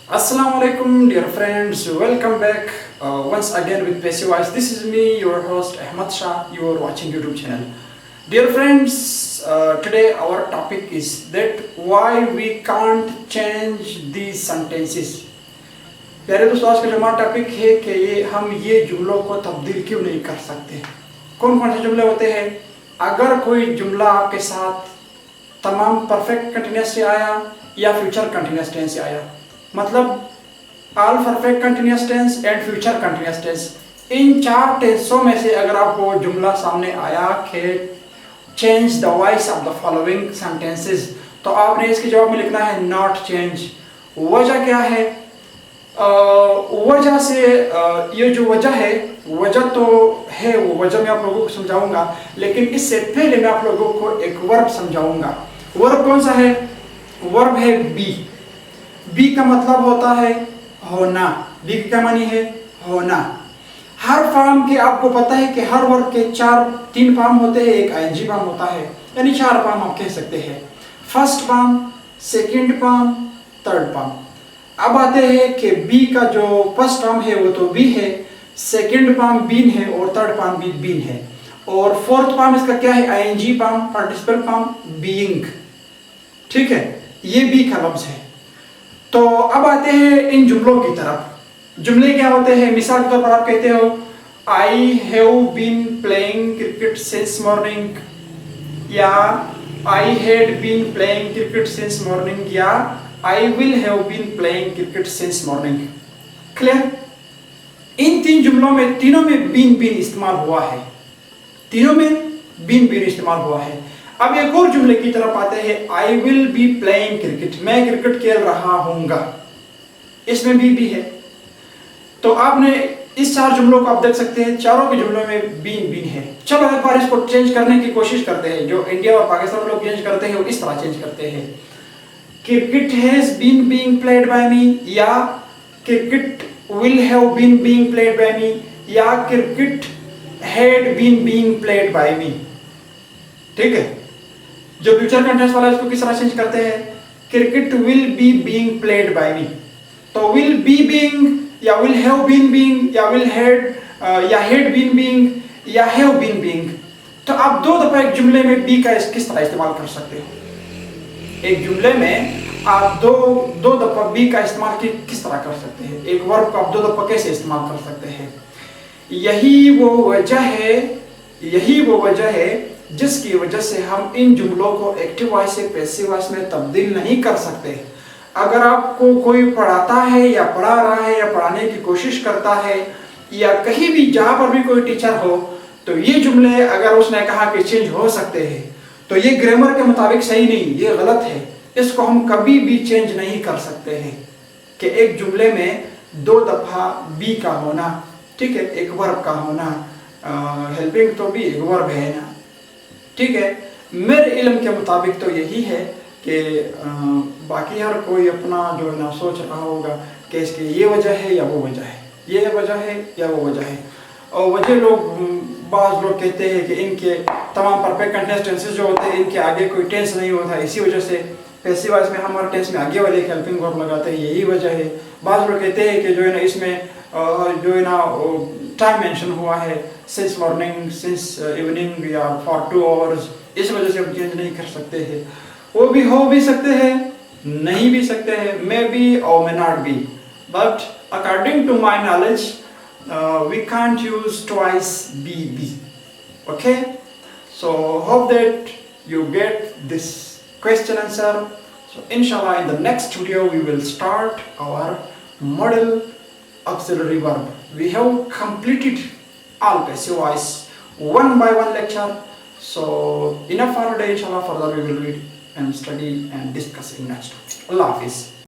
Assalamu alaikum, dear friends. Welcome back once again with Passive Voice. This is me, your host Ahmad Shah. You are watching YouTube channel. Dear friends, today our topic is that why we can't change these sentences. प्यारे दोस्तों, आज का जो हमारा topic है कि हम ये जुमलों को तब्दील क्यों नहीं कर सकते। कौन कौन से जुमले होते हैं? अगर कोई जुमला आपके साथ तमाम परफेक्ट कंटिन्यूस से आया या फ्यूचर कंटिन्यूस टेंस से आया, मतलब all perfect continuous tense and future continuous tense, इन चार टेंसों में से अगर आपको जुमला सामने आया कि change the voice of the following sentences, तो आपने इसके जवाब में लिखना है नॉट चेंज। वजह क्या है? वजह से ये जो वजह है, वजह तो है, वो वजह मैं आप लोगों को समझाऊंगा, लेकिन इससे पहले मैं आप लोगों को एक वर्ब समझाऊंगा। वर्ब कौन सा है? वर्ब है बी। बी का मतलब होता है होना। बी का मानी है होना। हर फॉर्म के आपको पता है कि हर वर्ब के तीन फॉर्म होते हैं, एक आईएनजी फॉर्म होता है, यानी चार फॉर्म आप कह सकते हैं। First form, second form, third form. अब आते हैं कि बी का जो फर्स्ट फॉर्म है वो तो बी है, सेकंड फॉर्म बीन है और थर्ड फॉर्म भी बीन है, और फोर्थ फॉर्म इसका क्या है? I N G form, participle form, being. ठीक है, ये बी का लफ्ज है। तो अब आते हैं इन जुमलों की तरफ। जुमले क्या होते हैं? मिसाल के तौर पर आप कहते हो I have been playing cricket since morning, या I had been playing cricket since morning, या I will have been playing cricket since morning. Clear? इन तीन जुमलों में तीनों में बीन बीन इस्तेमाल हुआ है, तीनों में बीन बीन इस्तेमाल हुआ है। अब एक और जुमले की तरफ आते हैं, I will be playing cricket, मैं क्रिकेट खेल रहा हूंगा, इसमें भी है। तो आपने इस चार जुमलों को आप देख सकते हैं, चारों के जुमलों में बीन बीन है। चलो एक बार इसको चेंज करने की कोशिश करते हैं। जो इंडिया और पाकिस्तान लोग चेंज करते हैं वो इस तरह चेंज करते हैं, cricket has been being played by me, या cricket will have been being played by me, या cricket had been being played by me. ठीक है, जो फ्यूचर कंटेंस वाला है इसको किस तरह चेंज करते हैं? Cricket will be being played by me. तो विल बी बीइंग, या विल हैव बीन बीइंग, या विल हैड, या हैड बीन बीइंग, या हैव बीन बीइंग। तो आप दो दफा एक जुमले में बी का किस तरह इस्तेमाल कर सकते हो? एक जुमले में आप दो दफा बी का इस्तेमाल किस तरह कर सकते हैं? एक वर्ब को आप दो दफा कैसे इस्तेमाल कर सकते हैं? यही वो वजह है जिसकी वजह से हम इन जुमलों को एक्टिव वॉइस से पैसिव वॉइस में तब्दील नहीं कर सकते। अगर आपको कोई पढ़ाता है या पढ़ा रहा है या पढ़ाने की कोशिश करता है, या कहीं भी जहां पर भी कोई टीचर हो, तो ये जुमले अगर उसने कहा कि चेंज हो सकते हैं, तो ये ग्रामर के मुताबिक सही नहीं, ये गलत है। इसको हम कभी भी चेंज नहीं कर सकते हैं कि एक जुमले में दो दफा बी का होना, ठीक है, एक वर्ब का होना। हेल्पिंग तो भी एक वर्ब है ना। ठीक है, मेरे इल्म के मुताबिक तो यही है कि बाकी हर कोई अपना जो है ना सोच रहा होगा कि इसकी ये वजह है या वो वजह है, ये वजह है या वो वजह है। और वजह बाज़ लोग कहते हैं कि इनके तमाम परफेक्ट कंटिन्यूस टेंसेस जो होते हैं इनके आगे कोई टेंस नहीं होता, इसी वजह से पैसिव वॉइस में हमारे टेंस में आगे वाले हेल्पिंग वर्ब लगाते हैं, यही वजह है। बाज़ लोग कहते हैं कि जो है ना इसमें जो है ना टाइम मेंशन हुआ है, सिंस मॉर्निंग, सिंस इवनिंग, या फॉर 2 आवर्स, इस वजह से हम चेंज नहीं कर सकते हैं। वो भी हो भी सकते हैं, नहीं भी सकते हैं, मे बी और may not be, but according to my knowledge we can't use twice be. Okay, so hope that you get this question answer. So inshallah in the next video we will start our model auxiliary verb. We have completed all passive voice one by one lecture, so enough for today. Inshallah further we will read and study and discuss in next. Allah Hafiz.